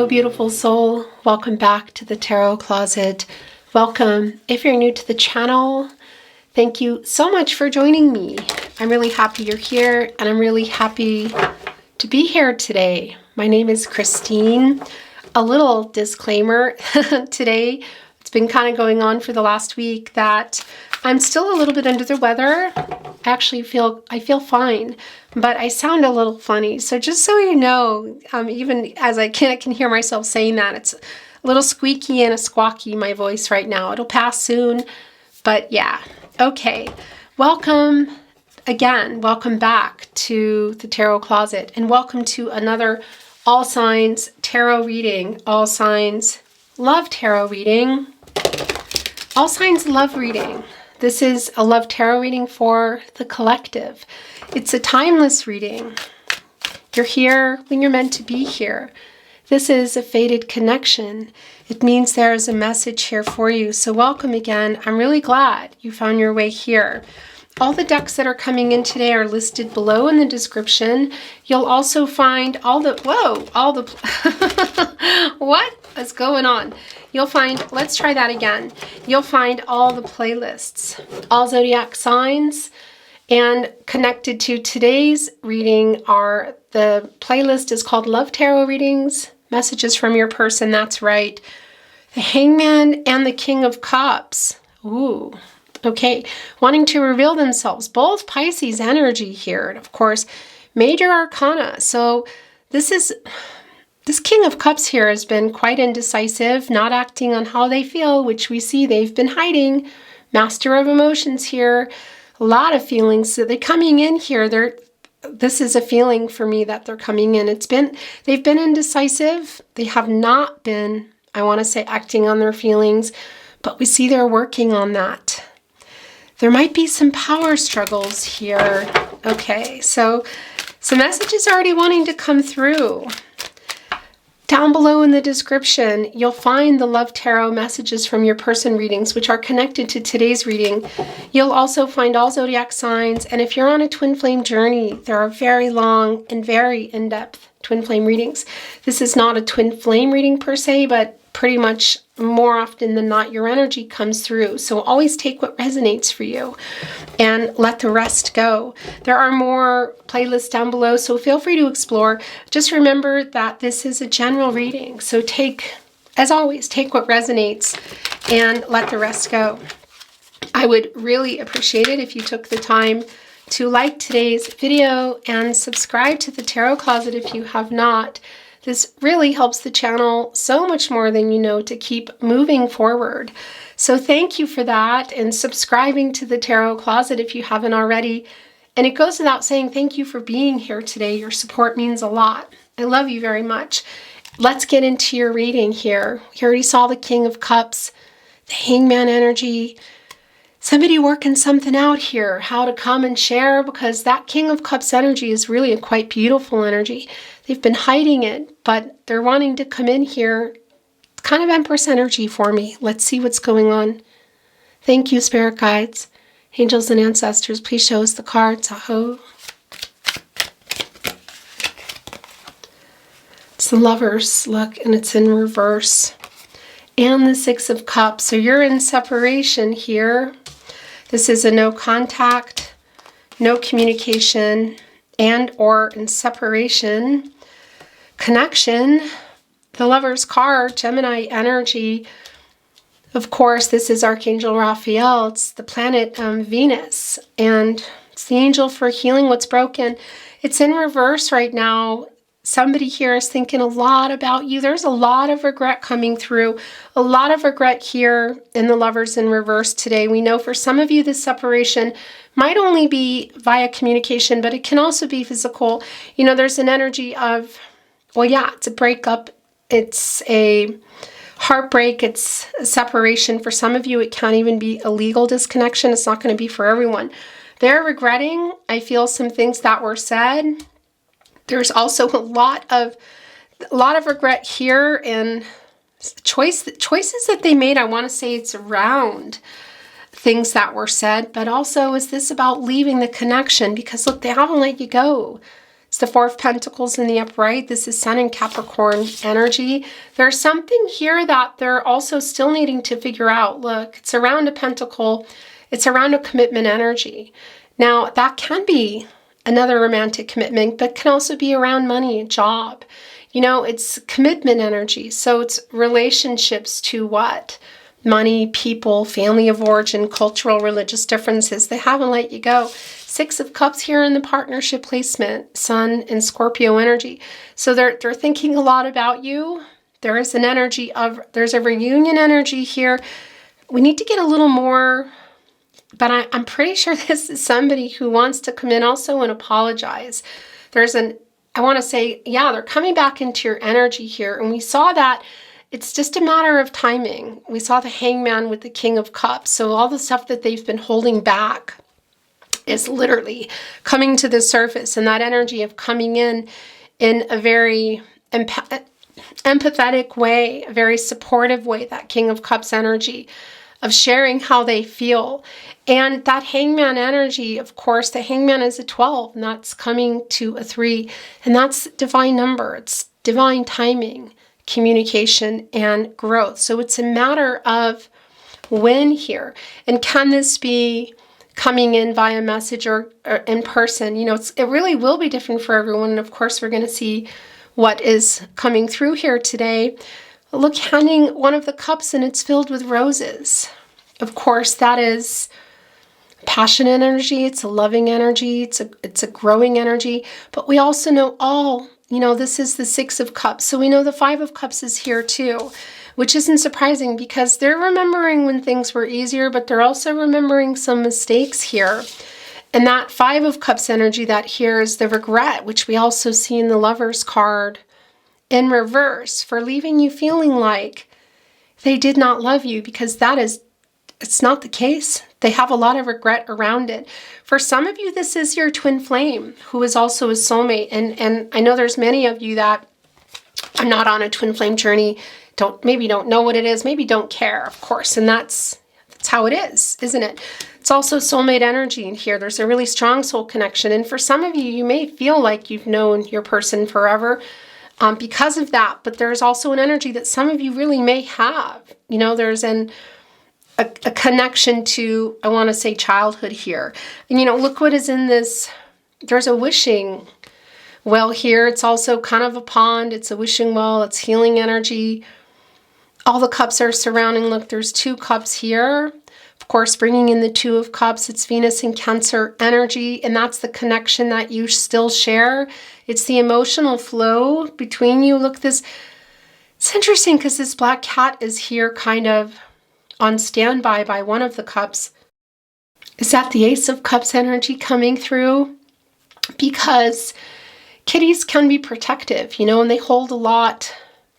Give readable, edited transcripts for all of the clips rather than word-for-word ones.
Hello, beautiful soul. Welcome back to the Tarot Closet. Welcome. If you're new to the channel, thank you so much for joining me. I'm really happy you're here, and I'm really happy to be here today. My name is Christine. A little disclaimer today. It's been kind of going on for the last week that I'm still a little bit under the weather. I feel fine, but I sound a little funny. So just so you know, even as I can hear myself saying that, it's a little squeaky and a squawky, my voice right now. It'll pass soon, but yeah. Okay, welcome again. Welcome back to the Tarot Closet, and welcome to another All Signs Tarot reading. All Signs Love Tarot reading. All Signs Love reading. This is a love tarot reading for the collective. It's a timeless reading. You're here when you're meant to be here. This is a fated connection. It means there is a message here for you. So welcome again. I'm really glad you found your way here. All the decks that are coming in today are listed below in the description. You'll also find what is going on? You'll find, let's try that again. You'll find all the playlists, all zodiac signs, and connected to today's reading are the playlist is called Love Tarot Readings, Messages from Your Person. That's right. The Hangman and the King of Cups. Ooh. Okay, wanting to reveal themselves, both Pisces energy here, and of course, Major Arcana. So this King of Cups here has been quite indecisive, not acting on how they feel, which we see they've been hiding. Master of Emotions here, a lot of feelings. So they're coming in here. This is a feeling for me that they're coming in. They've been indecisive. They have not been, I want to say, acting on their feelings, but we see they're working on that. There might be some power struggles here. Okay, so some messages already wanting to come through. Down below in the description, you'll find the Love Tarot Messages from Your Person readings, which are connected to today's reading. You'll also find all zodiac signs, and if you're on a twin flame journey, there are very long and very in-depth twin flame readings. This is not a twin flame reading per se, but pretty much more often than not, your energy comes through. So always take what resonates for you and let the rest go. There are more playlists down below, so feel free to explore. Just remember that this is a general reading. So as always, take what resonates and let the rest go. I would really appreciate it if you took the time to like today's video and subscribe to the Tarot Closet if you have not. This really helps the channel so much more than you know to keep moving forward. So thank you for that, and subscribing to the Tarot Closet if you haven't already. And it goes without saying, thank you for being here today. Your support means a lot. I love you very much. Let's get into your reading here. We already saw the King of Cups, the Hangman energy. Somebody working something out here, how to come and share, because that King of Cups energy is really a quite beautiful energy. They've been hiding it, but they're wanting to come in here. It's kind of Empress energy for me. Let's see what's going on. Thank you, Spirit Guides, Angels, and Ancestors. Please show us the cards. Aho. It's the Lovers, look, and it's in reverse. And the Six of Cups. So you're in separation here. This is a no contact, no communication, and or in separation. Connection, the Lover's card, Gemini energy. Of course, this is Archangel Raphael. It's the planet Venus, and it's the angel for healing what's broken. It's in reverse right now. Somebody here is thinking a lot about you. There's a lot of regret coming through. A lot of regret here in the Lovers in reverse today. We know for some of you this separation might only be via communication, but it can also be physical. You know, there's an energy of, well, yeah, it's a breakup. It's a heartbreak. It's a separation. For some of you, it can't even be a legal disconnection. It's not going to be for everyone. They're regretting, I feel, some things that were said. There's also a lot of regret here, and choices that they made. I want to say it's around things that were said, but also is this about leaving the connection? Because look, they haven't let you go. It's the Four of Pentacles in the upright. This is Sun and Capricorn energy. There's something here that they're also still needing to figure out. Look, it's around a pentacle. It's around a commitment energy. Now, that can be another romantic commitment, but can also be around money, job. You know, it's commitment energy. So it's relationships to what? Money, people, family of origin, cultural, religious differences. They haven't let you go. Six of Cups here in the partnership placement, Sun and Scorpio energy. So they're thinking a lot about you. There is an energy of, there's a reunion energy here. We need to get a little more, but I'm pretty sure this is somebody who wants to come in also and apologize. There's I want to say, yeah, they're coming back into your energy here. And we saw that it's just a matter of timing. We saw the Hangman with the King of Cups. So all the stuff that they've been holding back is literally coming to the surface, and that energy of coming in a very empathetic way, a very supportive way, that King of Cups energy of sharing how they feel. And that Hangman energy, of course, the Hangman is a 12, and that's coming to a 3, and that's divine number. It's divine timing, communication, and growth. So it's a matter of when here. And can this be coming in via message or in person? You know, it really will be different for everyone. And of course, we're going to see what is coming through here today. Look, handing one of the cups, and it's filled with roses. Of course, that is passionate energy. It's a loving energy. It's a growing energy. But we also know this is the Six of Cups. So we know the Five of Cups is here too, which isn't surprising because they're remembering when things were easier, but they're also remembering some mistakes here. And that Five of Cups energy, that here is the regret, which we also see in the Lover's card in reverse, for leaving you feeling like they did not love you, because it's not the case. They have a lot of regret around it. For some of you, this is your twin flame, who is also a soulmate. And I know there's many of you that are not on a twin flame journey, maybe don't know what it is, maybe don't care, of course. And that's how it is, isn't it? It's also soulmate energy in here. There's a really strong soul connection. And for some of you, you may feel like you've known your person forever because of that. But there's also an energy that some of you really may have. You know, there's a connection to, I want to say, childhood here. And, you know, look what is in this. There's a wishing well here. It's also kind of a pond. It's a wishing well. It's healing energy. All the cups are surrounding. Look, there's 2 cups here. Of course, bringing in the Two of Cups. It's Venus and Cancer energy. And that's the connection that you still share. It's the emotional flow between you. Look, it's interesting because this black cat is here kind of on standby by one of the cups. Is that the Ace of Cups energy coming through? Because kitties can be protective, you know, and they hold a lot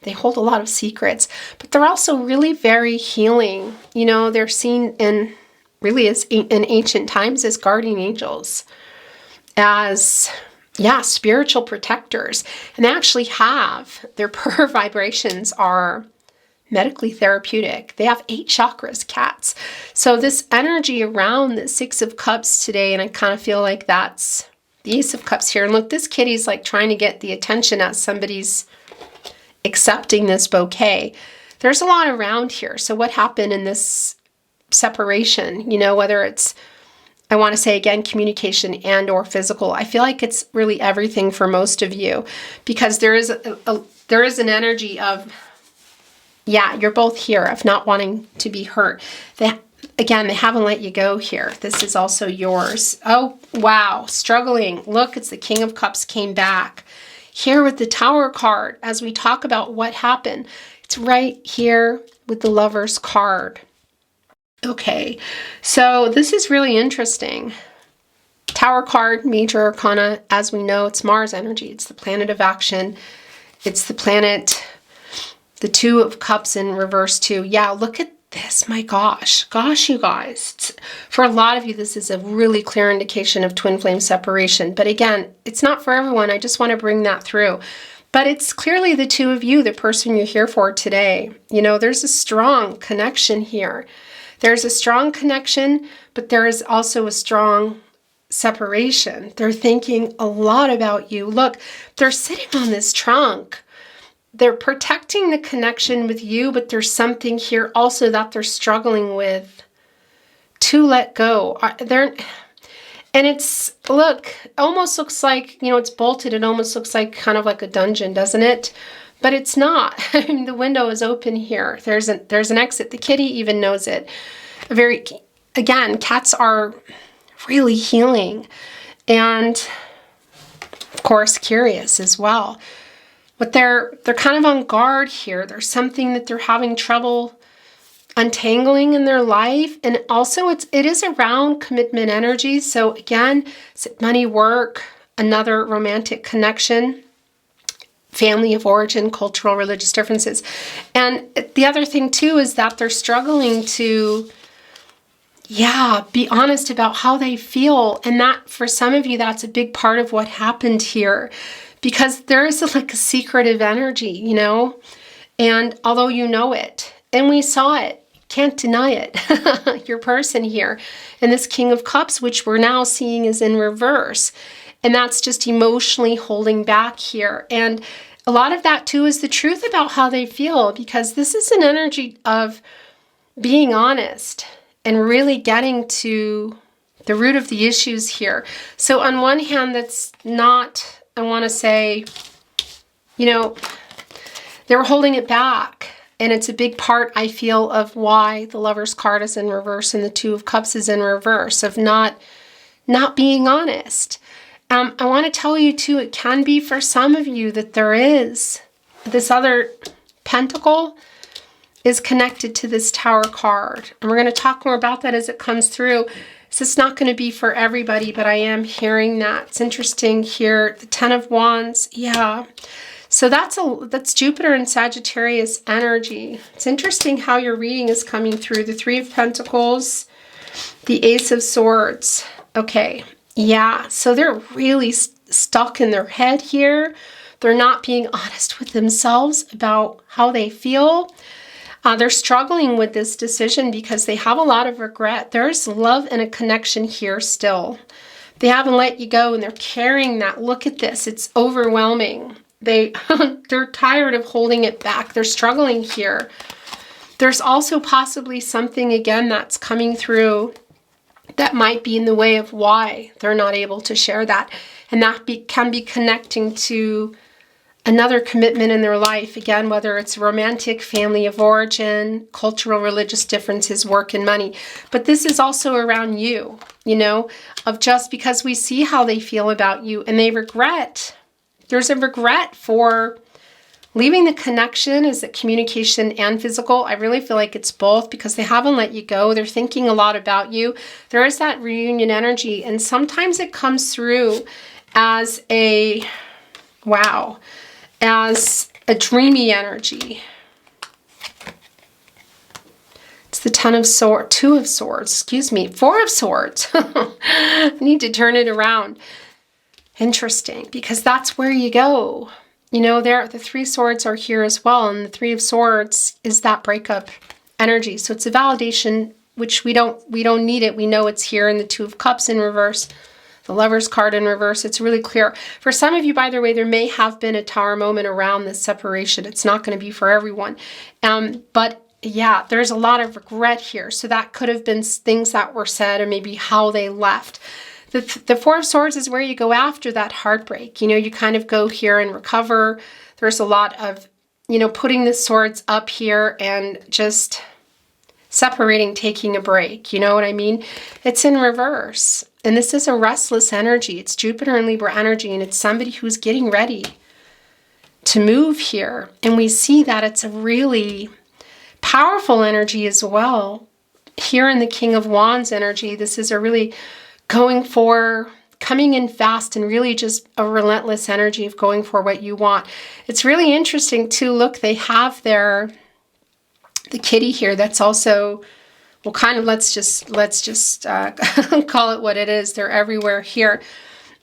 of secrets, but they're also really very healing. You know, they're seen in ancient times as guardian angels, as spiritual protectors. And they actually have, their purr vibrations are medically therapeutic. They have 8 chakras, cats. So this energy around the Six of Cups today, and I kind of feel like that's the Ace of Cups here. And look, this kitty's like trying to get the attention as somebody's accepting this bouquet. There's a lot around here. So what happened in this separation, you know, whether it's, I want to say again, communication and or physical. I feel like it's really everything for most of you, because there is an energy of, you're both here, of not wanting to be hurt. They haven't let you go here. This is also yours. Oh, wow. Struggling. Look, it's the King of Cups came back. Here with the Tower card, as we talk about what happened, it's right here with the Lover's card. Okay, so this is really interesting. Tower card, major arcana, as we know, it's Mars energy. It's the planet of action. It's the planet, the Two of Cups in reverse too. Yeah, look at this. My gosh, you guys. For a lot of you, this is a really clear indication of twin flame separation. But again, it's not for everyone. I just want to bring that through. But it's clearly the two of you, the person you're here for today. You know, there's a strong connection here. There's a strong connection, but there is also a strong separation. They're thinking a lot about you. Look, they're sitting on this trunk. They're protecting the connection with you, but there's something here also that they're struggling with to let go. And it's, look, almost looks like, you know, it's bolted. It almost looks like kind of like a dungeon, doesn't it? But it's not. I mean, the window is open here. There's an exit. The kitty even knows it. Again, cats are really healing and, of course, curious as well. But they're kind of on guard here. There's something that they're having trouble untangling in their life. And also it is around commitment energy. So again, is it money, work, another romantic connection, family of origin, cultural, religious differences. And the other thing too is that they're struggling to, be honest about how they feel. And that, for some of you, that's a big part of what happened here. Because there is like a secretive energy, you know, and although you know it, and we saw it, can't deny it, your person here, and this King of Cups, which we're now seeing is in reverse, and that's just emotionally holding back here. And a lot of that too is the truth about how they feel, because this is an energy of being honest and really getting to the root of the issues here. So on one hand, that's not, I want to say, you know, they were holding it back. And it's a big part, I feel, of why the Lover's card is in reverse and the Two of Cups is in reverse, of not being honest. I want to tell you, too, it can be for some of you that there is this other pentacle is connected to this Tower card. And we're going to talk more about that as it comes through. So it's not going to be for everybody, but I am hearing that. It's interesting here. The Ten of Wands. Yeah. So that's Jupiter and Sagittarius energy. It's interesting how your reading is coming through. The Three of Pentacles, the Ace of Swords. Okay. Yeah. So they're really stuck in their head here. They're not being honest with themselves about how they feel. They're struggling with this decision because they have a lot of regret. There's love and a connection here still. They haven't let you go and they're carrying that. Look at this. It's overwhelming. They're tired of holding it back. They're struggling here. There's also possibly something, again, that's coming through that might be in the way of why they're not able to share that. And that can be connecting to another commitment in their life, again, whether it's romantic, family of origin, cultural, religious differences, work and money. But this is also around you, you know, of just because we see how they feel about you and they regret. There's a regret for leaving the connection. Is it communication and physical? I really feel like it's both because they haven't let you go. They're thinking a lot about you. There is that reunion energy. And sometimes it comes through as a, wow, as a dreamy energy. It's the Two of Swords, excuse me, Four of Swords. I need to turn it around. Interesting, because that's where you go. You know, the Three Swords are here as well, and the Three of Swords is that breakup energy. So it's a validation, which we don't need it. We know it's here in the Two of Cups in reverse. The Lover's card in reverse, it's really clear. For some of you, by the way, there may have been a Tower moment around this separation. It's not going to be for everyone. But yeah, there's a lot of regret here. So that could have been things that were said or maybe how they left. The Four of Swords is where you go after that heartbreak. You know, you kind of go here and recover. There's a lot of, you know, putting the swords up here and just separating, taking a break. You know what I mean? It's in reverse. And this is a restless energy. It's Jupiter and Libra energy, and it's somebody who's getting ready to move here. And we see that it's a really powerful energy as well. Here in the King of Wands energy, this is a really coming in fast and really just a relentless energy of going for what you want. It's really interesting too. Look, they have the kitty here that's also, well, kind of, let's just call it what it is. They're everywhere here,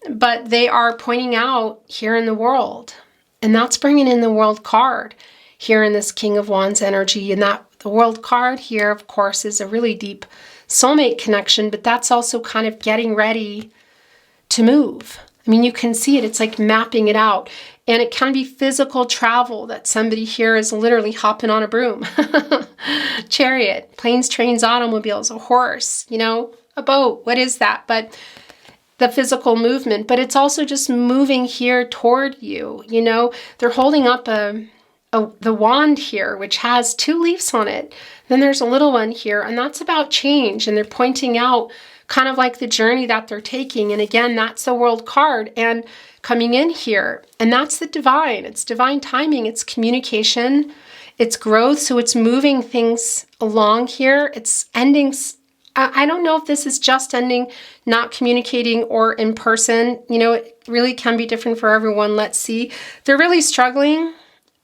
but they are pointing out here in the world, and that's bringing in the World card here in this King of Wands energy. And that the World card here, of course, is a really deep soulmate connection, but that's also kind of getting ready to move. I mean, you can see it. It's like mapping it out. And it can be physical travel that somebody here is literally hopping on a broom. Chariot, planes, trains, automobiles, a horse, you know, a boat. What is that? But the physical movement. But it's also just moving here toward you. You know, they're holding up the wand here, which has 2 leaves on it. Then there's a little one here, and that's about change. And they're pointing out kind of like the journey that they're taking. And again, that's the World card and coming in here. And that's the divine. It's divine timing. It's communication. It's growth. So it's moving things along here. It's ending. I don't know if this is just ending, not communicating, or in person. You know, it really can be different for everyone. Let's see. They're really struggling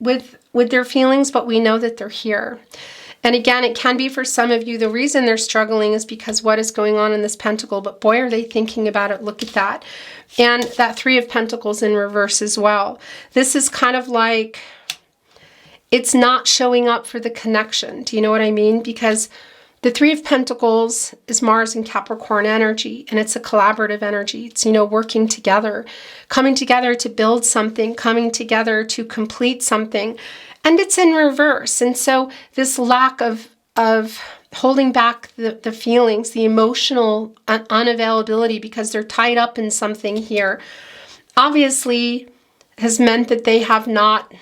with their feelings, but we know that they're here. And again, it can be for some of you, the reason they're struggling is because what is going on in this pentacle, but boy, are they thinking about it. Look at that. And that 3 of Pentacles in reverse as well. This is kind of like, it's not showing up for the connection. Do you know what I mean? Because the 3 of Pentacles is Mars and Capricorn energy, and it's a collaborative energy. It's, you know, working together, coming together to build something, coming together to complete something. And it's in reverse. And so this lack of holding back the feelings, the emotional unavailability because they're tied up in something here, obviously has meant that they have not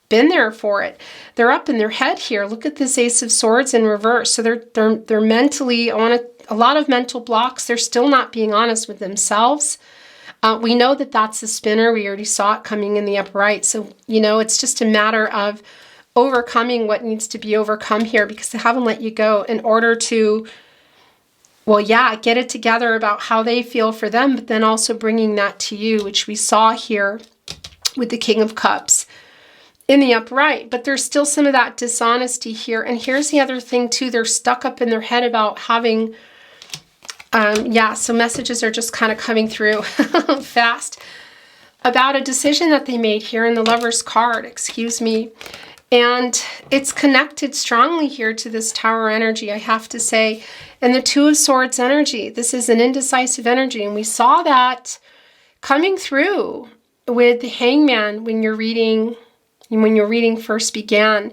been there for it. They're up in their head here. Look at this Ace of Swords in reverse. So they're mentally on a lot of mental blocks. They're still not being honest with themselves. We know that that's a spinner. We already saw it coming in the upright. So, you know, it's just a matter of overcoming what needs to be overcome here because they haven't let you go in order to, well, yeah, get it together about how they feel for them, but then also bringing that to you, which we saw here with the King of Cups in the upright. But there's still some of that dishonesty here. And here's the other thing too. They're stuck up in their head about having... so messages are just kind of coming through fast about a decision that they made here in the Lover's card, excuse me. And it's connected strongly here to this Tower energy, I have to say. And the 2 of Swords energy, this is an indecisive energy. And we saw that coming through with the Hangman when your reading first began.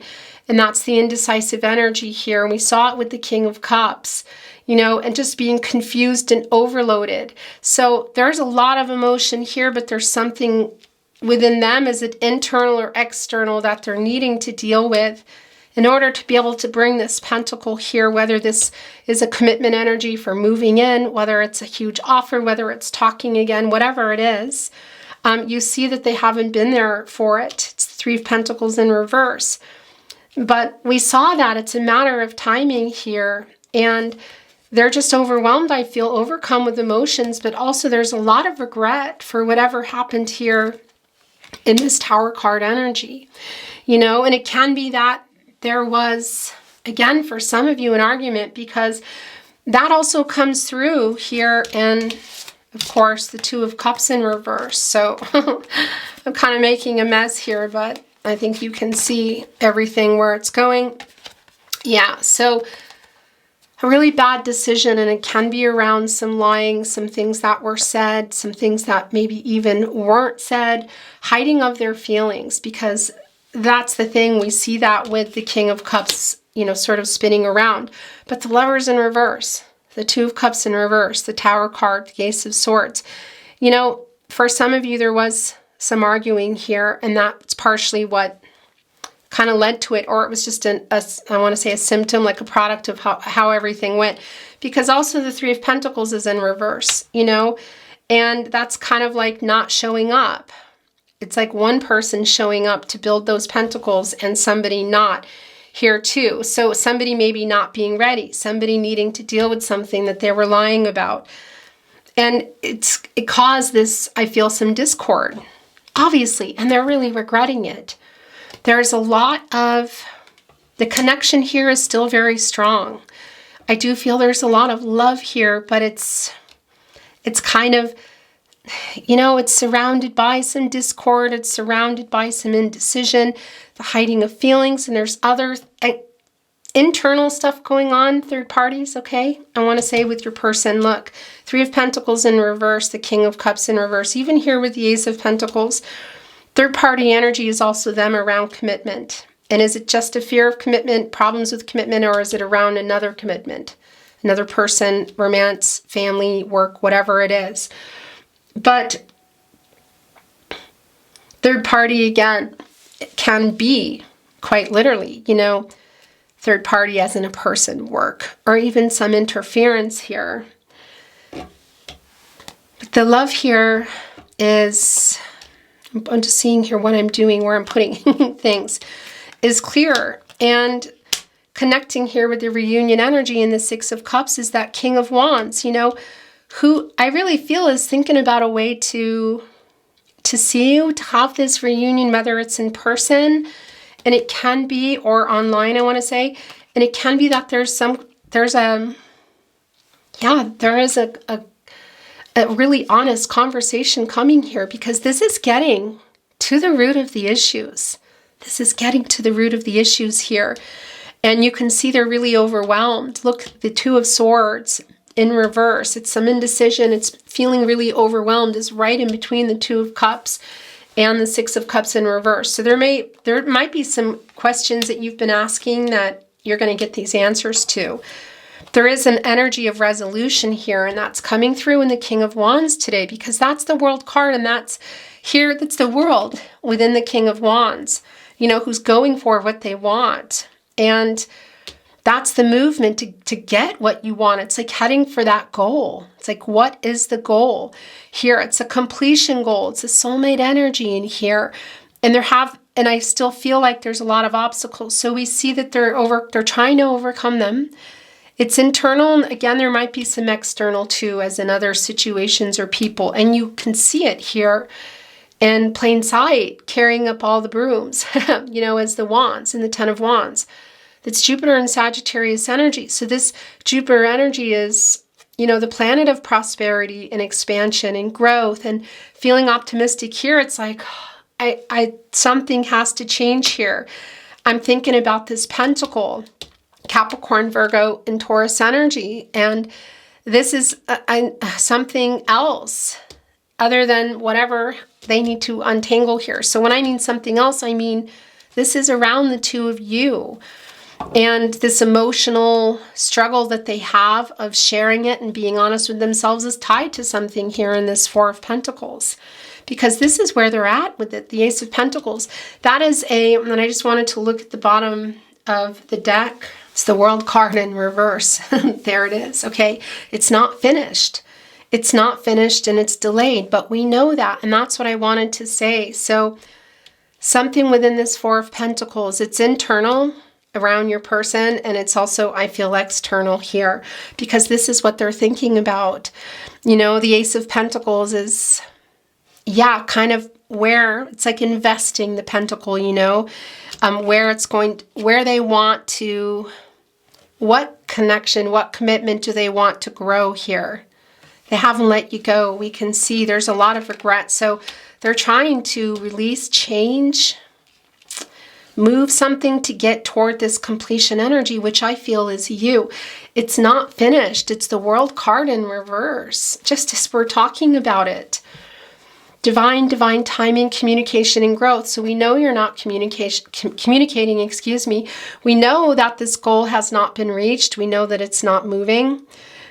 And that's the indecisive energy here. And we saw it with the King of Cups, you know, and just being confused and overloaded. So there's a lot of emotion here, but there's something within them, is it internal or external, that they're needing to deal with in order to be able to bring this pentacle here, whether this is a commitment energy for moving in, whether it's a huge offer, whether it's talking again, whatever it is. You see that they haven't been there for it. It's 3 of Pentacles in reverse. But we saw that it's a matter of timing here, and they're just overwhelmed, I feel, overcome with emotions, but also there's a lot of regret for whatever happened here in this Tower card energy, you know. And it can be that there was, again, for some of you, an argument, because that also comes through here, and of course the 2 of Cups in reverse. So I'm kind of making a mess here, but I think you can see everything where it's going. Yeah, so a really bad decision, and it can be around some lying, some things that were said, some things that maybe even weren't said, hiding of their feelings, because that's the thing. We see that with the King of Cups, you know, sort of spinning around. But the Lovers in reverse, the 2 of Cups in reverse, the Tower card, the Ace of Swords. You know, for some of you, there was some arguing here, and that's partially what kind of led to it, or it was just I want to say a symptom, like a product of how everything went. Because also the 3 of Pentacles is in reverse, you know, and that's kind of like not showing up. It's like one person showing up to build those pentacles and somebody not here too. So somebody maybe not being ready, somebody needing to deal with something that they were lying about. And it caused this, I feel, some discord, obviously, and they're really regretting it. There's a lot of, the connection here is still very strong. I do feel there's a lot of love here, but it's kind of, you know, it's surrounded by some discord. It's surrounded by some indecision, the hiding of feelings, and there's other internal stuff going on, third parties, okay? I want to say with your person, look, Three of Pentacles in reverse, the King of Cups in reverse, even here with the Ace of Pentacles, third party energy is also them around commitment. And is it just a fear of commitment, problems with commitment, or is it around another commitment? Another person, romance, family, work, whatever it is. But third party, again, it can be quite literally, you know, third party as in a person, work, or even some interference here. But the love here is, I'm just seeing here what I'm doing, where I'm putting things, is clearer. And connecting here with the reunion energy in the Six of Cups is that King of Wands, you know, who I really feel is thinking about a way to see you, to have this reunion, whether it's in person, and it can be, or online, I want to say, and it can be that there is a really honest conversation coming here, because this is getting to the root of the issues. This is getting to the root of the issues here. And you can see they're really overwhelmed. Look, the Two of Swords in reverse. It's some indecision. It's feeling really overwhelmed. Is right in between the Two of Cups and the Six of Cups in reverse. So there might be some questions that you've been asking that you're going to get these answers to. There is an energy of resolution here, and that's coming through in the King of Wands today, because that's the World card, and that's the world within the King of Wands, you know, who's going for what they want. And that's the movement to get what you want. It's like heading for that goal. It's like, what is the goal here? It's a completion goal. It's a soulmate energy in here. And I still feel like there's a lot of obstacles. So we see that they're trying to overcome them. It's internal. And again, there might be some external too, as in other situations or people. And you can see it here in plain sight, carrying up all the brooms, you know, as the Wands and the Ten of Wands. It's Jupiter and Sagittarius energy. So this Jupiter energy is, you know, the planet of prosperity and expansion and growth and feeling optimistic here. It's like, something has to change here. I'm thinking about this pentacle, Capricorn, Virgo, and Taurus energy. And this is something else other than whatever they need to untangle here. So when I mean something else, I mean this is around the two of you. And this emotional struggle that they have of sharing it and being honest with themselves is tied to something here in this Four of Pentacles. Because this is where they're at with it, the Ace of Pentacles. That is and I just wanted to look at the bottom of the deck. It's the World card in reverse. There it is, okay? It's not finished. It's not finished and it's delayed, but we know that, and that's what I wanted to say. So something within this Four of Pentacles, it's internal, around your person, and it's also, I feel, external here, because this is what they're thinking about. You know, the Ace of Pentacles is, yeah, kind of where it's like investing the pentacle, you know, where they want to, what connection, what commitment do they want to grow here? They haven't let you go. We can see there's a lot of regret. So they're trying to release, change, move something to get toward this completion energy, which I feel is you. It's not finished. It's the World card in reverse, just as we're talking about it. Divine timing, communication, and growth. So we know you're not communicating, excuse me. We know that this goal has not been reached. We know that it's not moving.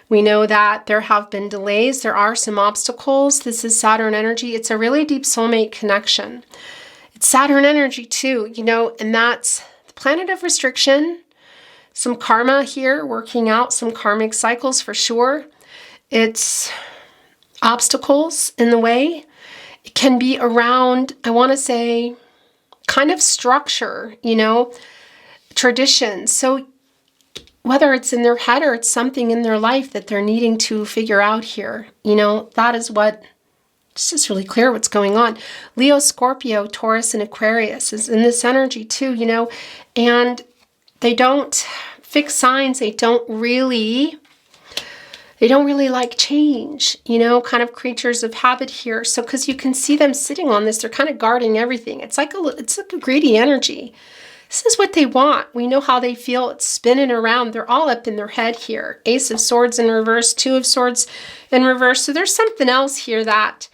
We know that there have been delays. There are some obstacles. This is Saturn energy. It's a really deep soulmate connection. It's Saturn energy too, you know, and that's the planet of restriction. Some karma here, working out some karmic cycles for sure. It's obstacles in the way. It can be around, I want to say, kind of structure, you know, traditions. So whether it's in their head or it's something in their life that they're needing to figure out here, you know, that is what, it's just really clear what's going on. Leo, Scorpio, Taurus, and Aquarius is in this energy too, you know, and they don't fix signs. They don't really like change, you know, kind of creatures of habit here. So, because you can see them sitting on this, they're kind of guarding everything. It's like a greedy energy. This is what they want. We know how they feel. It's spinning around. They're all up in their head here. Ace of Swords in reverse, Two of Swords in reverse. So there's something else here that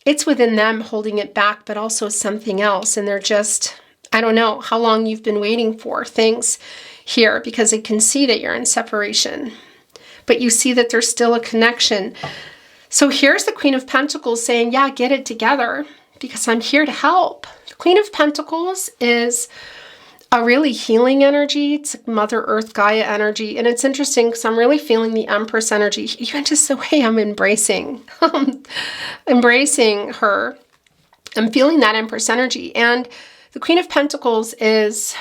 it's within them holding it back, but also something else. And they're just, I don't know how long you've been waiting for things here, because I can see that you're in separation, but you see that there's still a connection. So here's the Queen of Pentacles saying, yeah, get it together because I'm here to help. The Queen of Pentacles is a really healing energy. It's Mother Earth Gaia energy. And it's interesting because I'm really feeling the Empress energy, even just the way I'm embracing her. I'm feeling that Empress energy. And the Queen of Pentacles is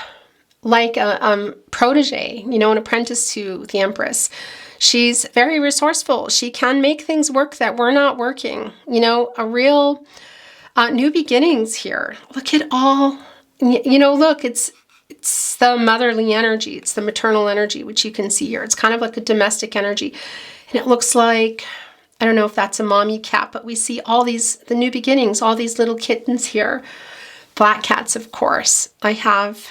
like a protege, you know, an apprentice to the Empress. She's very resourceful. She can make things work that were not working. You know, a real new beginnings here. Look at all, you know, look, it's the motherly energy. It's the maternal energy, which you can see here. It's kind of like a domestic energy. And it looks like, I don't know if that's a mommy cat, but we see all these, the new beginnings, all these little kittens here. Black cats, of course. I have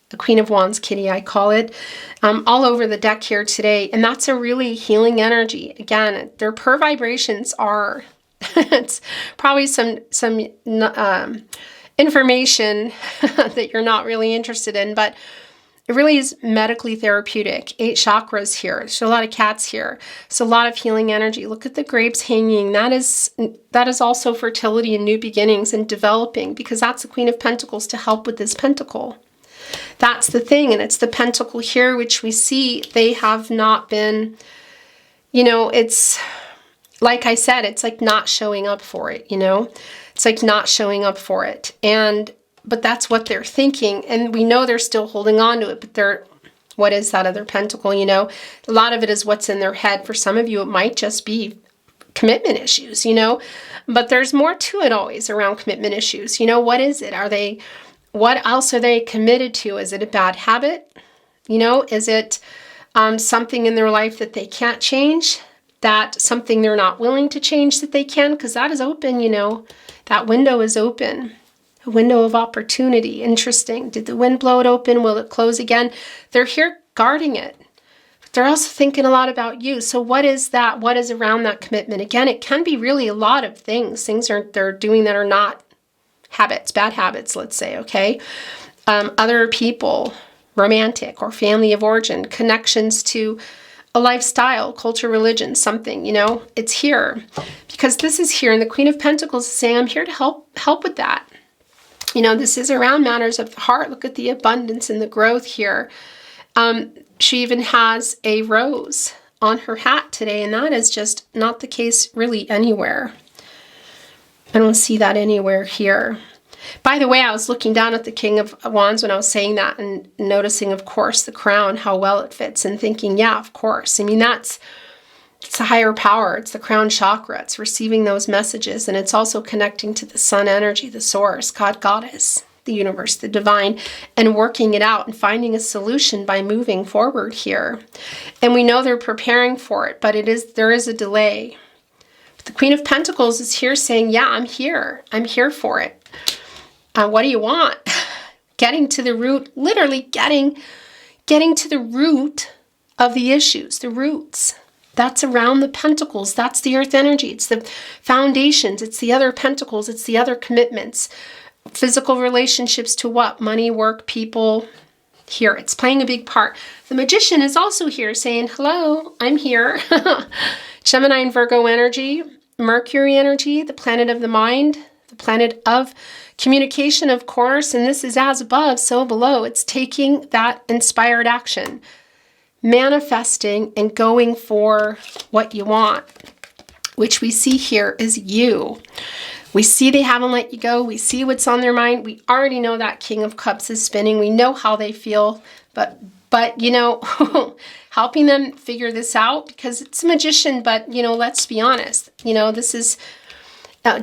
the Queen of Wands kitty, I call it, all over the deck here today. And that's a really healing energy. Again, their per vibrations are, it's probably some information that you're not really interested in, but it really is medically therapeutic. 8 chakras here. There's a lot of cats here. So a lot of healing energy. Look at the grapes hanging. That is also fertility and new beginnings and developing, because that's the Queen of Pentacles to help with this pentacle. That's the thing. And it's the pentacle here, which we see they have not been, you know, it's like I said, it's like not showing up for it, you know. It's like not showing up for it. But that's what they're thinking. And we know they're still holding on to it, but what is that other pentacle, you know? A lot of it is what's in their head. For some of you, it might just be commitment issues, you know? But there's more to it always around commitment issues. You know, what is it? What else are they committed to? Is it a bad habit? You know, is it something in their life that they can't change? That something they're not willing to change that they can? Because that is open, you know. That window is open. A window of opportunity. Interesting. Did the wind blow it open? Will it close again? They're here guarding it. But they're also thinking a lot about you. So what is that? What is around that commitment? Again, it can be really a lot of things. Things they're doing that are not habits, bad habits, let's say, okay? Other people, romantic or family of origin, connections to a lifestyle, culture, religion, something, you know, it's here. Because this is here, and the Queen of Pentacles is saying, I'm here to help with that. You know, this is around matters of the heart. Look at the abundance and the growth here. She even has a rose on her hat today, and that is just not the case really anywhere. I don't see that anywhere here. By the way, I was looking down at the King of Wands when I was saying that and noticing, of course, the crown, how well it fits, and thinking, yeah, of course. I mean, it's a higher power. It's the crown chakra. It's receiving those messages, and it's also connecting to the sun energy, the source, God, Goddess, the universe, the divine, and working it out and finding a solution by moving forward here. And we know they're preparing for it, but there is a delay. But the Queen of Pentacles is here saying, yeah, I'm here. I'm here for it. What do you want? Getting to the root, literally getting to the root of the issues, the roots. That's around the pentacles. That's the earth energy. It's the foundations. It's the other pentacles. It's the other commitments. Physical relationships to what? Money, work, people. Here, it's playing a big part. The Magician is also here saying, hello, I'm here. Gemini and Virgo energy, Mercury energy, the planet of the mind, the planet of communication, of course, and this is as above, so below. It's taking that inspired action, manifesting and going for what you want, which we see here is you. We see they haven't let you go. We see what's on their mind. We already know that King of Cups is spinning. We know how they feel, but you know, helping them figure this out, because it's a Magician, but you know, let's be honest, you know, this is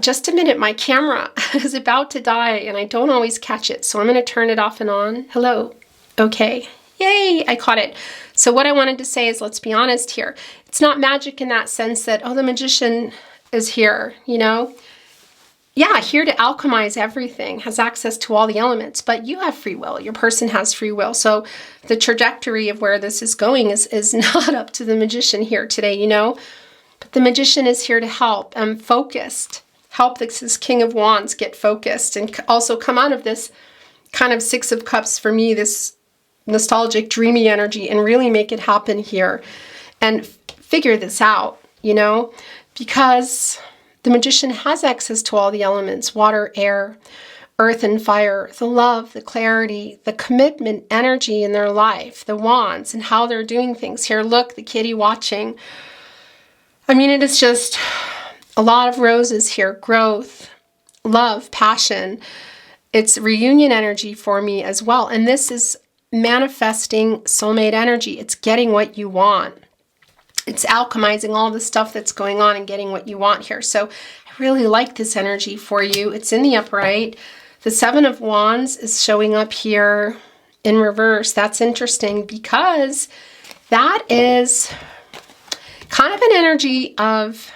just a minute, my camera is about to die and I don't always catch it. So I'm going to turn it off and on. Hello. Okay. Yay, I caught it. So what I wanted to say is, let's be honest here. It's not magic in that sense that, oh, the Magician is here, you know. yeah, here to alchemize everything, has access to all the elements, but you have free will. Your person has free will. So the trajectory of where this is going is not up to the magician here today, you know? But the magician is here to help. Focused. Help this King of Wands get focused and also come out of this kind of Six of Cups for me, this nostalgic, dreamy energy, and really make it happen here and figure this out, you know? Because the magician has access to all the elements, water, air, earth, and fire, the love, the clarity, the commitment energy in their life, the wands, and how they're doing things. Here, look, the kitty watching. I mean, it is just a lot of roses here, growth, love, passion. It's reunion energy for me as well. And this is manifesting soulmate energy. It's getting what you want. It's alchemizing all the stuff that's going on and getting what you want here. So I really like this energy for you. It's in the upright. The Seven of Wands is showing up here in reverse. That's interesting because that is kind of an energy of,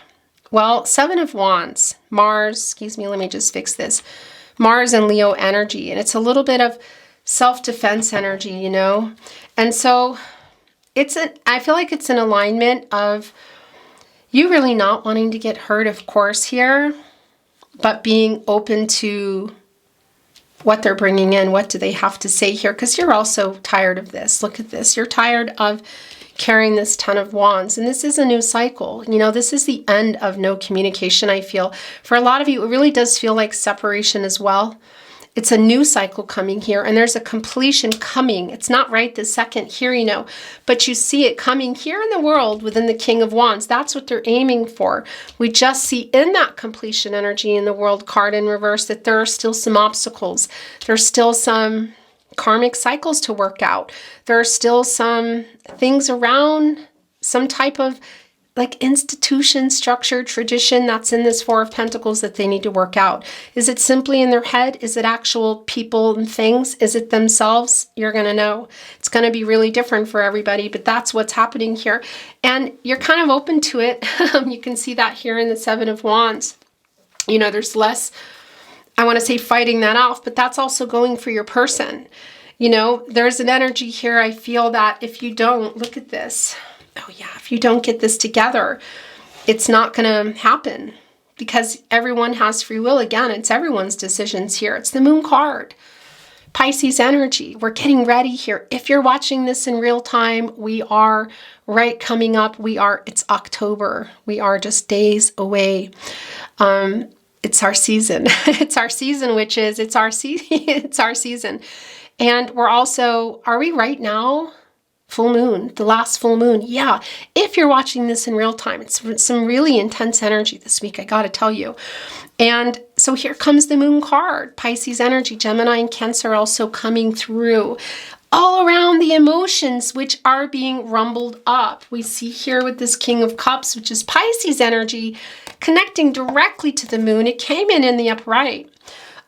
well, Seven of Wands, Mars, excuse me, let me just fix this. Mars and Leo energy. And it's a little bit of self-defense energy, you know? And so I feel like it's an alignment of you really not wanting to get hurt, of course, here, but being open to what they're bringing in. What do they have to say here? Because you're also tired of this. Look at this. You're tired of carrying this Ten of Wands. And this is a new cycle. You know, this is the end of no communication, I feel. For a lot of you, it really does feel like separation as well. It's a new cycle coming here, and there's a completion coming. It's not right this second here, you know, but you see it coming here in the world within the King of Wands. That's what they're aiming for. We just see in that completion energy in the world card in reverse that there are still some obstacles. There's still some karmic cycles to work out. There are still some things around, some type of like institution, structure, tradition that's in this Four of Pentacles that they need to work out. Is it simply in their head? Is it actual people and things? Is it themselves? You're going to know. It's going to be really different for everybody, but that's what's happening here. And you're kind of open to it. You can see that here in the Seven of Wands. You know, there's less, I want to say fighting that off, but that's also going for your person. You know, there's an energy here. I feel that if you don't, look at this. Oh yeah, if you don't get this together, it's not going to happen because everyone has free will. Again, it's everyone's decisions here. It's the Moon card. Pisces energy. We're getting ready here. If you're watching this in real time, we are right coming up. It's October. We are just days away. It's our season. It's our season, it's our season. And we're also, are we right now? Full moon, the last full moon. Yeah, if you're watching this in real time, it's some really intense energy this week, I gotta tell you. And so here comes the Moon card. Pisces energy, Gemini and Cancer also coming through. All around the emotions which are being rumbled up. We see here with this King of Cups, which is Pisces energy, connecting directly to the moon. It came in the upright.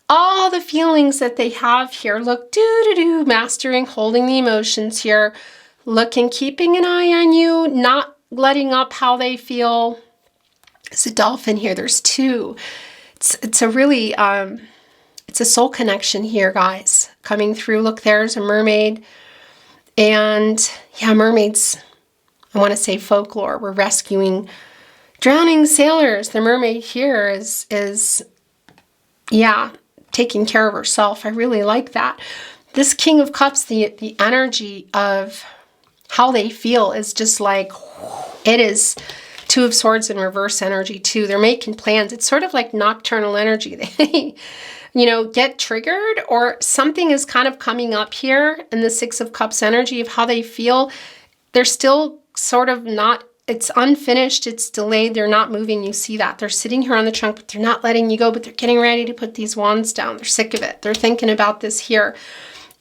All the feelings that they have here, look, mastering, holding the emotions here. Looking, keeping an eye on you, not letting up how they feel. There's a dolphin here. There's two. It's a really, it's a soul connection here, guys, coming through. Look, there's a mermaid. And yeah, mermaids, I want to say folklore. We're rescuing drowning sailors. The mermaid here is yeah, taking care of herself. I really like that. This King of Cups, the energy of how they feel is just like, it is Two of Swords in reverse energy too. They're making plans. It's sort of like nocturnal energy. They, you know, get triggered or something is kind of coming up here in the Six of Cups energy of how they feel. They're still sort of not, it's unfinished, it's delayed, they're not moving. You see that. They're sitting here on the trunk, but they're not letting you go, but they're getting ready to put these wands down. They're sick of it. They're thinking about this here.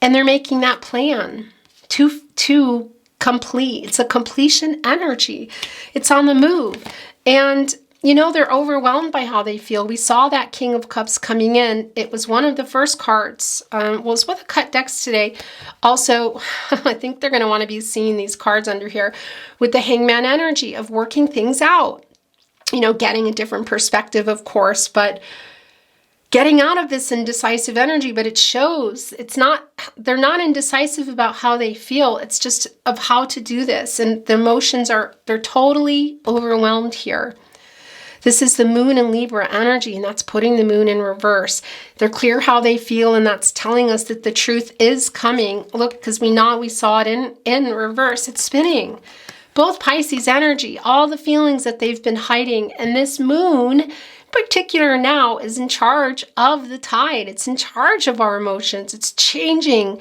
And they're making that plan to complete. It's a completion energy. It's on the move. And, you know, they're overwhelmed by how they feel. We saw that King of Cups coming in. It was one of the first cards. Was with the cut decks today. Also, I think they're going to want to be seeing these cards under here with the Hangman energy of working things out. You know, getting a different perspective, of course, but getting out of this indecisive energy, but it shows they're not indecisive about how they feel. It's just of how to do this. And the emotions they're totally overwhelmed here. This is the moon in Libra energy, and that's putting the moon in reverse. They're clear how they feel, and that's telling us that the truth is coming. Look, because we saw it in reverse. It's spinning. Both Pisces energy, all the feelings that they've been hiding, and this moon in particular now is in charge of the tide. It's in charge of our emotions. It's changing.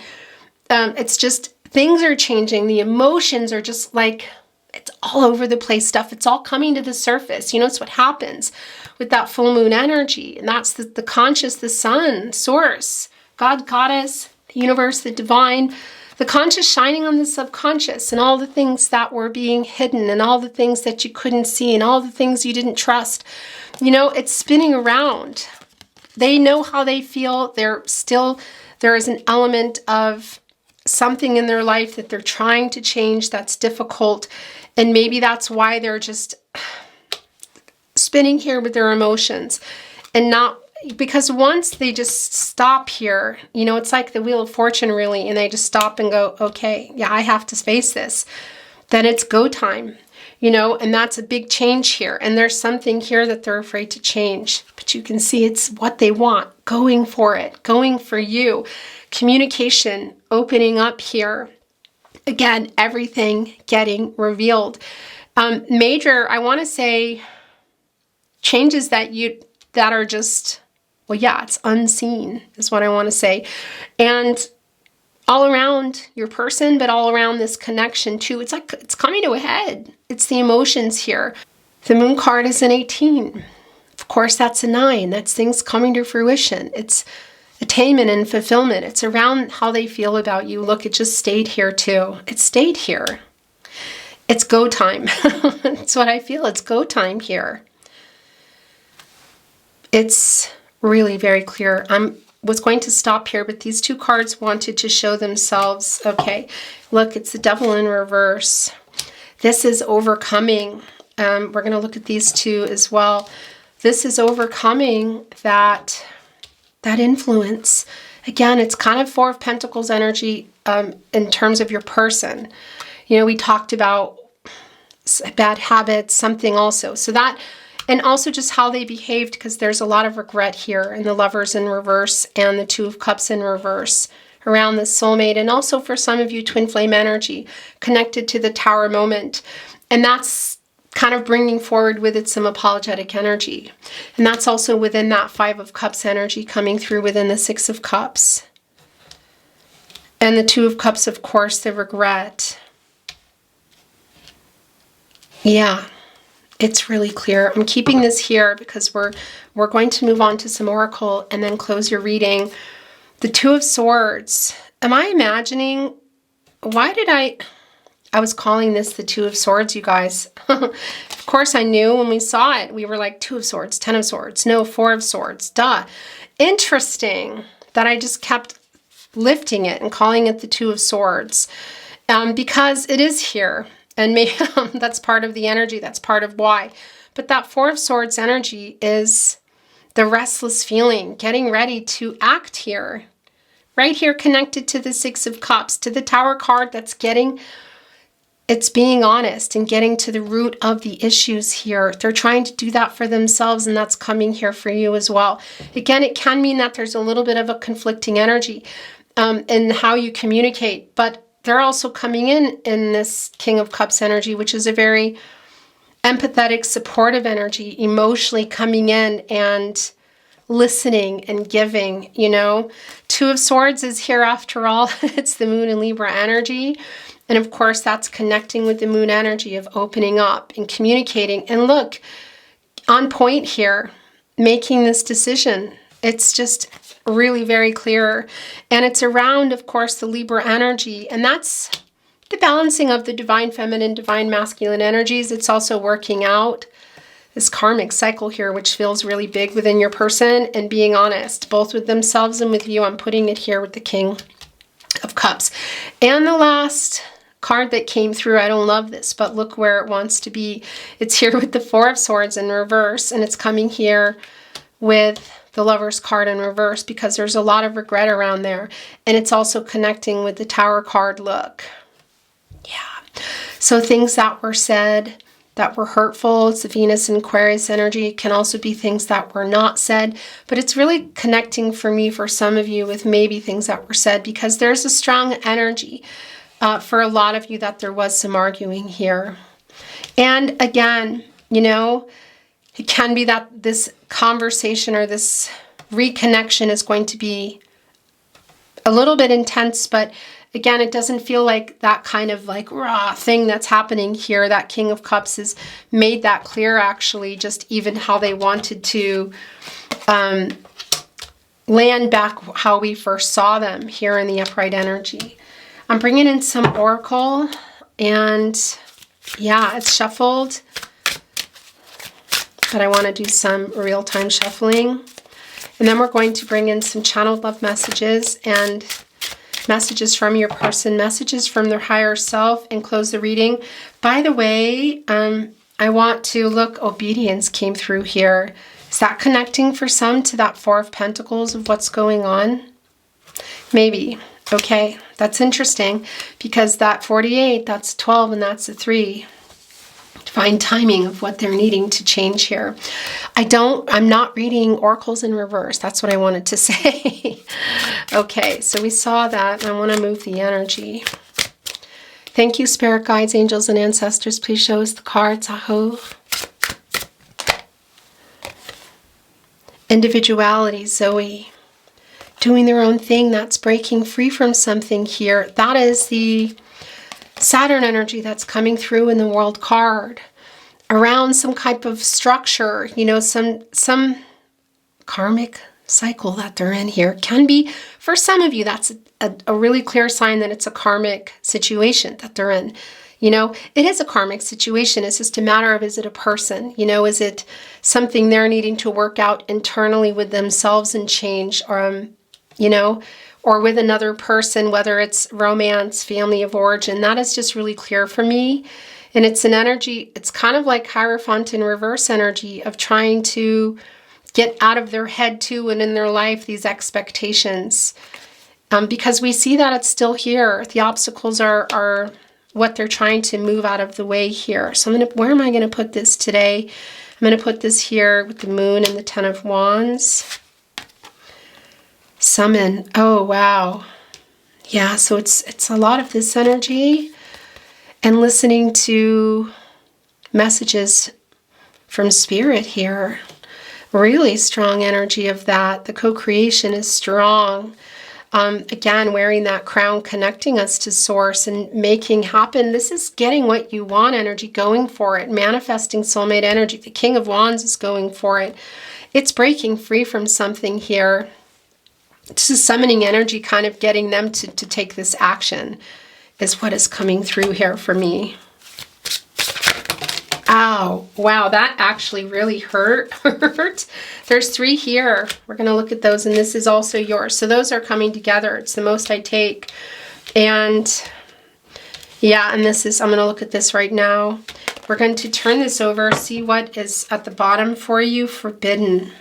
It's just, things are changing. The emotions are just like, it's all over the place stuff. It's all coming to the surface. You know, it's what happens with that full moon energy. And that's the conscious, the sun, source, God, goddess, the universe, the divine, the conscious shining on the subconscious, and all the things that were being hidden, and all the things that you couldn't see, and all the things you didn't trust. You know, it's spinning around. They know how they feel. There is an element of something in their life that they're trying to change that's difficult. And maybe that's why they're just spinning here with their emotions, and not, because once they just stop here, you know, it's like the Wheel of Fortune really, and they just stop and go, okay, yeah, I have to face this. Then it's go time, you know, and that's a big change here. And there's something here that they're afraid to change, but you can see it's what they want, going for it, going for you. Communication, opening up here. Again, everything getting revealed. Major, I want to say, changes that are just, well, yeah, it's unseen is what I want to say. And all around your person, but all around this connection too. It's like it's coming to a head. It's the emotions here. The moon card is an 18. Of course, that's a 9. That's things coming to fruition. It's attainment and fulfillment. It's around how they feel about you. Look, it just stayed here too. It stayed here. It's go time. That's what I feel. It's go time here. It's really very clear. I was going to stop here, but these two cards wanted to show themselves. Okay, look, it's the Devil in reverse. This is overcoming. We're going to look at these two as well. This is overcoming that influence. Again, it's kind of Four of Pentacles energy in terms of your person. You know, we talked about bad habits, something also. So that, and also just how they behaved, because there's a lot of regret here, and the Lovers in reverse and the Two of Cups in reverse around the soulmate. And also for some of you, twin flame energy connected to the Tower moment. And that's kind of bringing forward with it some apologetic energy. And that's also within that Five of Cups energy coming through within the Six of Cups. And the Two of Cups, of course, the regret. Yeah, it's really clear. I'm keeping this here because we're going to move on to some oracle and then close your reading. The Two of Swords. Am I imagining, why did I was calling this the Two of Swords, you guys. Of course I knew when we saw it. We were like, Two of Swords, Ten of Swords. No, Four of Swords. Duh. Interesting that I just kept lifting it and calling it the Two of Swords. Because it is here. And maybe that's part of the energy. That's part of why. But that Four of Swords energy is the restless feeling, getting ready to act here. Right here connected to the Six of Cups, to the Tower card that's it's being honest and getting to the root of the issues here. They're trying to do that for themselves, and that's coming here for you as well. Again, it can mean that there's a little bit of a conflicting energy in how you communicate, but they're also coming in this King of Cups energy, which is a very empathetic, supportive energy, emotionally coming in and listening and giving, you know. Two of Swords is here after all. It's the moon in Libra energy. And of course, that's connecting with the moon energy of opening up and communicating. And look, on point here, making this decision. It's just really very clear. And it's around, of course, the Libra energy. And that's the balancing of the divine feminine, divine masculine energies. It's also working out this karmic cycle here, which feels really big within your person, and being honest, both with themselves and with you. I'm putting it here with the King of Cups. And the last card that came through, I don't love this, but look where it wants to be. It's here with the Four of Swords in reverse, and it's coming here with the Lover's card in reverse, because there's a lot of regret around there. And it's also connecting with the Tower card. Look. Yeah. So things that were said that were hurtful, it's the Venus and Aquarius energy. It can also be things that were not said, but it's really connecting for me, for some of you, with maybe things that were said, because there's a strong energy for a lot of you that there was some arguing here. And again, you know, it can be that this conversation or this reconnection is going to be a little bit intense, but again, it doesn't feel like that kind of like raw thing that's happening here. That King of Cups has made that clear, actually, just even how they wanted to land back how we first saw them here in the upright energy. I'm bringing in some Oracle, and yeah, it's shuffled, but I want to do some real-time shuffling. And then we're going to bring in some channeled love messages and messages from your person, messages from their higher self, and close the reading. By the way, I want to look, obedience came through here. Is that connecting for some to that Four of Pentacles of what's going on? Maybe. Okay, that's interesting, because that 48, that's 12, and that's a 3. Divine timing of what they're needing to change here. I'm not reading oracles in reverse. That's what I wanted to say. Okay, so we saw that, and I want to move the energy. Thank you, spirit guides, angels, and ancestors. Please show us the cards. Aho. Individuality, Zoe. Doing their own thing, that's breaking free from something here. That is the Saturn energy that's coming through in the World card. Around some type of structure, you know, some karmic cycle that they're in here. Can be, for some of you, that's a really clear sign that it's a karmic situation that they're in. You know, it is a karmic situation. It's just a matter of, is it a person? You know, is it something they're needing to work out internally with themselves and change, or, you know, or with another person, whether it's romance, family of origin. That is just really clear for me. And it's an energy, it's kind of like Hierophant in reverse energy of trying to get out of their head too, and in their life, these expectations. Because we see that it's still here. The obstacles are what they're trying to move out of the way here. So where am I going to put this today? I'm going to put this here with the Moon and the Ten of Wands. Summon. Oh, wow. Yeah, so it's a lot of this energy. And listening to messages from spirit here. Really strong energy of that. The co-creation is strong. Again, wearing that crown, connecting us to source and making happen. This is getting what you want energy, going for it, manifesting soulmate energy. The King of Wands is going for it. It's breaking free from something here. It's a summoning energy, kind of getting them to take this action, is what is coming through here for me. Ow, wow, that actually really hurt. There's 3 here. We're going to look at those, and this is also yours. So those are coming together. It's the most I take. And yeah, and this is, I'm going to look at this right now. We're going to turn this over, see what is at the bottom for you. Forbidden.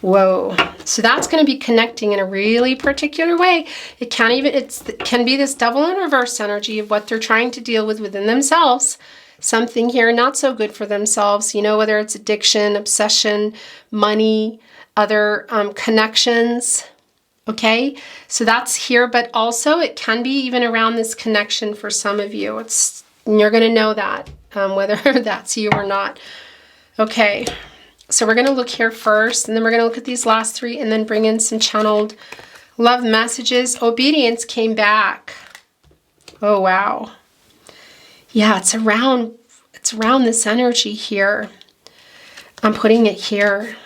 Whoa. So that's going to be connecting in a really particular way. It can be this double and reverse energy of what they're trying to deal with within themselves. Something here not so good for themselves, you know, whether it's addiction, obsession, money, other connections. Okay, so that's here, but also it can be even around this connection for some of you. You're going to know that, whether that's you or not. Okay. So we're going to look here first, and then we're going to look at these last 3, and then bring in some channeled love messages. Obedience came back. Oh, wow. Yeah, it's around this energy here. I'm putting it here.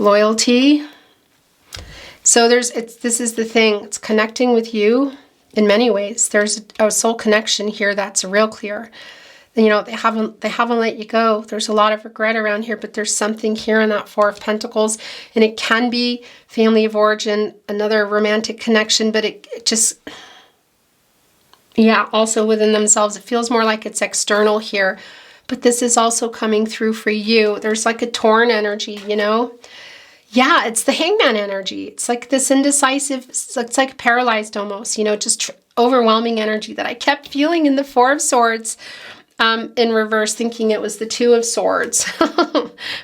Loyalty. So this is the thing. It's connecting with you. In many ways, there's a soul connection here that's real clear. You know, they haven't let you go. There's a lot of regret around here, but there's something here in that Four of Pentacles, and it can be family of origin, another romantic connection, but it just, yeah, also within themselves. It feels more like it's external here, but this is also coming through for you. There's like a torn energy, you know? Yeah, it's the Hangman energy. It's like this indecisive, it's like paralyzed almost, you know, just overwhelming energy that I kept feeling in the Four of Swords in reverse, thinking it was the Two of Swords,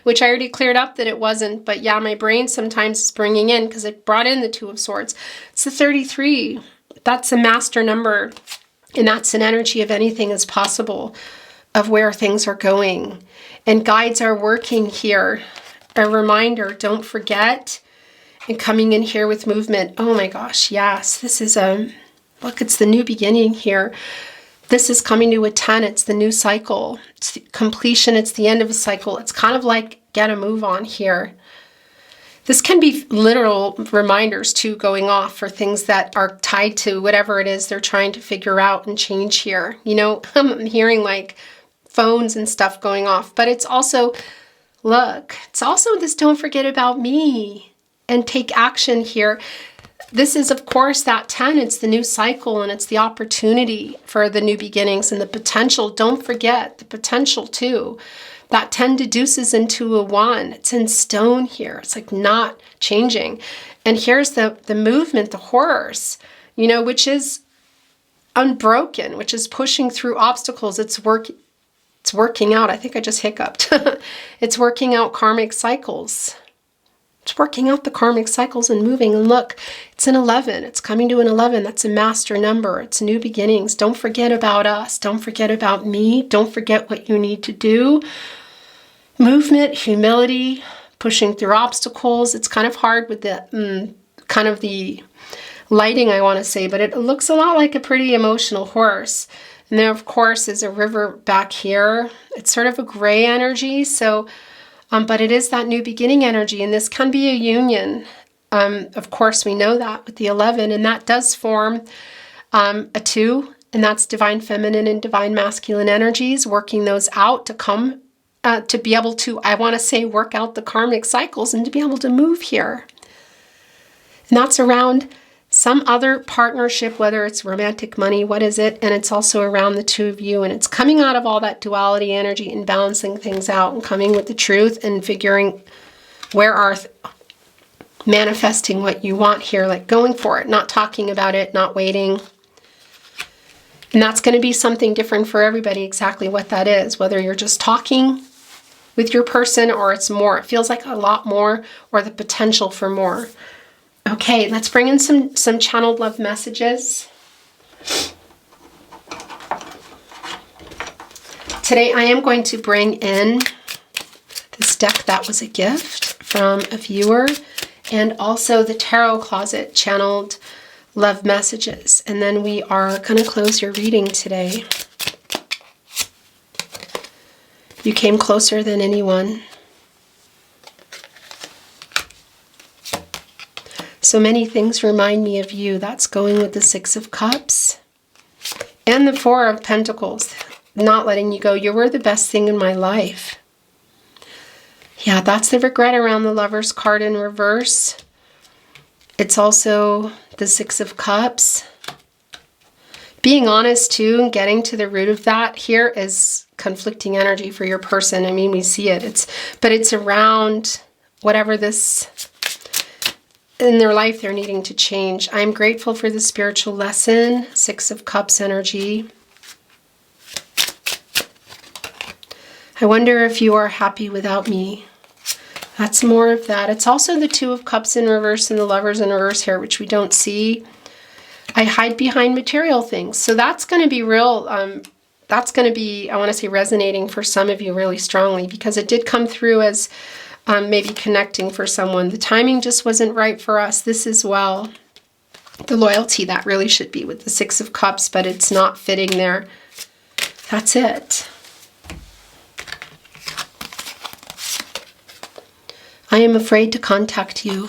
which I already cleared up that it wasn't. But yeah, my brain sometimes is bringing in, because it brought in the Two of Swords. It's the 33. That's a master number, and that's an energy of anything is possible, of where things are going. And guides are working here. A reminder, don't forget, and coming in here with movement. Oh my gosh, yes, this is look, it's the new beginning here. This is coming to a 10, it's the new cycle. It's completion, it's the end of a cycle. It's kind of like get a move on here. This can be literal reminders too, going off for things that are tied to whatever it is they're trying to figure out and change here. You know, I'm hearing like phones and stuff going off, but it's also, look, it's also this don't forget about me and take action here. This is, of course, that 10. It's the new cycle, and it's the opportunity for the new beginnings and the potential. Don't forget the potential too. That 10 deduces into a 1. It's in stone here. It's like not changing. And here's the movement, the horse, you know, which is unbroken, which is pushing through obstacles. It's working out. I think I just hiccuped. It's working out karmic cycles. It's working out the karmic cycles and moving. And look, it's an 11. It's coming to an 11. That's a master number. It's new beginnings. Don't forget about us. Don't forget about me. Don't forget what you need to do. Movement, humility, pushing through obstacles. It's kind of hard with the kind of the lighting, I want to say, but it looks a lot like a pretty emotional horse. And there, of course, is a river back here. It's sort of a gray energy. So, but it is that new beginning energy, and this can be a union. Of course, we know that with the 11, and that does form a 2, and that's divine feminine and divine masculine energies, working those out to come to be able to, I want to say, work out the karmic cycles and to be able to move here. And that's around some other partnership, whether it's romantic, money, what is it? And it's also around the two of you. And it's coming out of all that duality energy and balancing things out and coming with the truth and figuring where are manifesting what you want here, like going for it, not talking about it, not waiting. And that's going to be something different for everybody, exactly what that is, whether you're just talking with your person or it's more. It feels like a lot more, or the potential for more. Okay, let's bring in some channeled love messages. Today I am going to bring in this deck that was a gift from a viewer, and also the Tarot Closet channeled love messages. And then we are going to close your reading today. You came closer than anyone. So many things remind me of you. That's going with the Six of Cups and the Four of Pentacles. Not letting you go. You were the best thing in my life. Yeah, that's the regret around the Lover's card in reverse. It's also the Six of Cups. Being honest too and getting to the root of that here is conflicting energy for your person. I mean, we see it. But it's around whatever this in their life they're needing to change. I'm grateful for the spiritual lesson. Six of Cups energy. I wonder if you are happy without me. That's more of that. It's also the Two of Cups in reverse and the Lovers in reverse here, which we don't see. I hide behind material things. So that's going to be real, that's going to be, I want to say, resonating for some of you really strongly, because it did come through as maybe connecting for someone. The timing just wasn't right for us. This as well. The loyalty, that really should be with the Six of Cups, but it's not fitting there. That's it. I am afraid to contact you.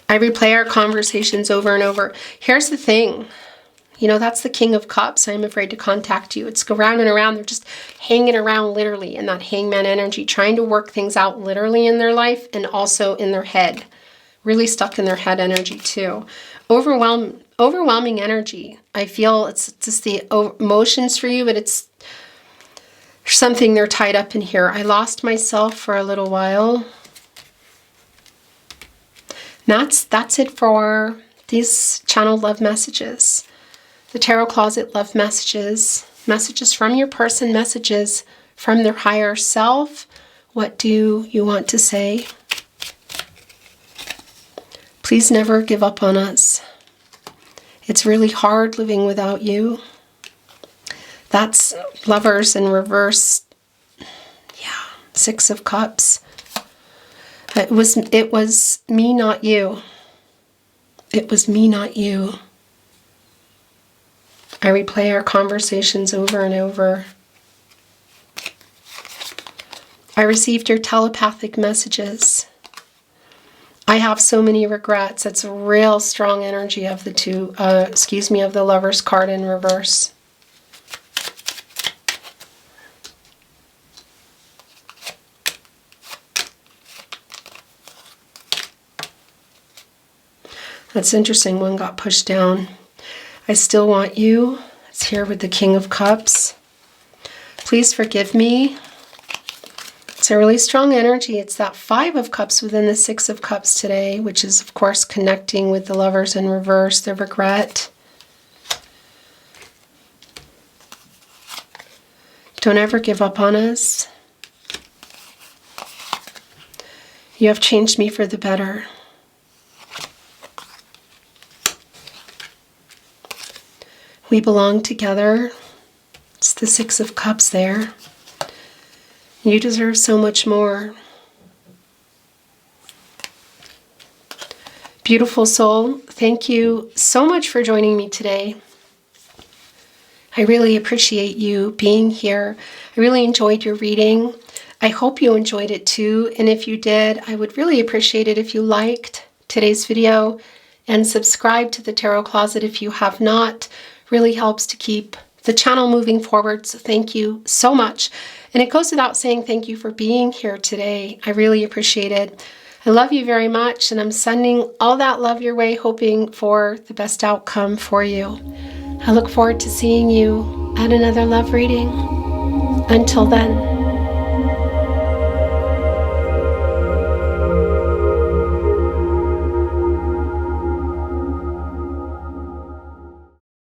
I replay our conversations over and over. Here's the thing. You know, that's the King of Cups. I'm afraid to contact you. It's go round and around. They're just hanging around literally in that hangman energy, trying to work things out literally in their life and also in their head really stuck in their head energy too. Overwhelming energy. I feel it's just the emotions for you, but it's something they're tied up in here. I lost myself for a little while. That's it for these channeled love messages. The Tarot Closet love messages. Messages from your person, messages from their higher self. What do you want to say? Please never give up on us. It's really hard living without you. That's Lovers in reverse. Yeah, Six of Cups. It was me, not you. It was me, not you. I replay our conversations over and over. I received your telepathic messages. I have so many regrets. It's a real strong energy of of the Lovers card in reverse. That's interesting. One got pushed down. I still want you. It's here with the King of Cups. Please forgive me. It's a really strong energy. It's that Five of Cups within the Six of Cups today, which is, of course, connecting with the Lovers in reverse, the regret. Don't ever give up on us. You have changed me for the better. We belong together. It's the Six of Cups there. You deserve so much more. Beautiful soul, thank you so much for joining me today. I really appreciate you being here. I really enjoyed your reading. I hope you enjoyed it too. And if you did, I would really appreciate it if you liked today's video and subscribe to the Tarot Closet if you have not. Really helps to keep the channel moving forward. So thank you so much. And it goes without saying thank you for being here today. I really appreciate it. I love you very much, and I'm sending all that love your way, hoping for the best outcome for you. I look forward to seeing you at another love reading. Until then.